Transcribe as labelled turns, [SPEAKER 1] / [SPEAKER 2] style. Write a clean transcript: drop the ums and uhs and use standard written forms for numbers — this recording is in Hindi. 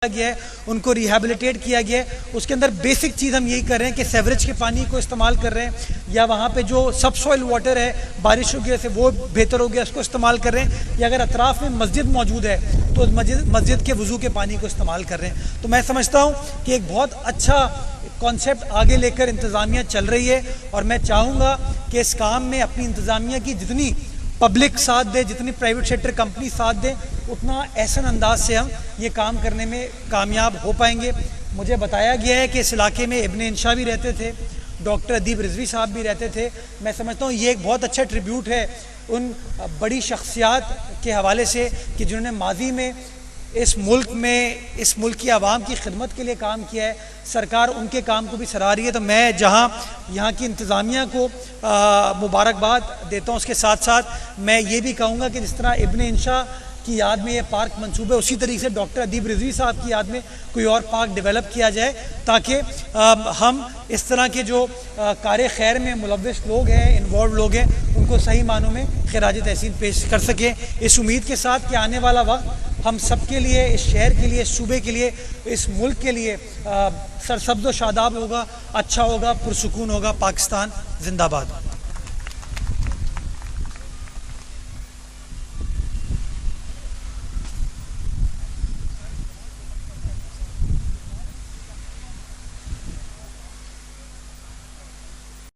[SPEAKER 1] गया है, उनको रिहेबिलिटेट किया गया है। उसके अंदर बेसिक चीज़ हम यही कर रहे हैं कि सेवरेज के पानी को इस्तेमाल कर रहे हैं, या वहाँ पे जो सब सॉइल वाटर है बारिशों की वजह से वो बेहतर हो गया, उसको इस्तेमाल कर रहे हैं, या अगर अतराफ़ में मस्जिद मौजूद है तो मस्जिद के वज़ू के पानी को इस्तेमाल कर रहे हैं। तो मैं समझता हूँ कि एक बहुत अच्छा कॉन्सेप्ट आगे लेकर इंतज़ामिया चल रही है, और मैं चाहूँगा कि इस काम में अपनी इंतज़ामिया की जितनी पब्लिक साथ दे, जितनी प्राइवेट सेक्टर कंपनी साथ दे, उतना ऐसा अंदाज से हम ये काम करने में कामयाब हो पाएंगे। मुझे बताया गया है कि इस इलाके में इब्ने इंशा भी रहते थे, डॉक्टर अदीब रिजवी साहब भी रहते थे। मैं समझता हूँ ये एक बहुत अच्छा ट्रिब्यूट है उन बड़ी शख्सियात के हवाले से कि जिन्होंने माजी में इस मुल्क की आवाम की खिदमत के लिए काम किया है। सरकार उनके काम को भी सराह रही है। तो मैं जहां यहाँ की इंतज़ामिया को मुबारकबाद देता हूँ, उसके साथ साथ मैं ये भी कहूँगा कि जिस तरह इब्ने इंशा की याद में ये पार्क मंसूब है, उसी तरीके से डॉक्टर अदीब रिजवी साहब की याद में कोई और पार्क डेवलप किया जाए, ताकि हम इस तरह के जो कार खैर में मुलव्वस लोग हैं, इन्वॉल्व लोग हैं, उनको सही मानों में खिराज तहसीन पेश कर सकें। इस उम्मीद के साथ कि आने वाला वक्त हम सब के लिए, इस शहर के लिए, इस सूबे के लिए, इस मुल्क के लिए सरसब्ज़ व शादाब होगा, अच्छा होगा, पुरसुकून होगा। पाकिस्तान जिंदाबाद।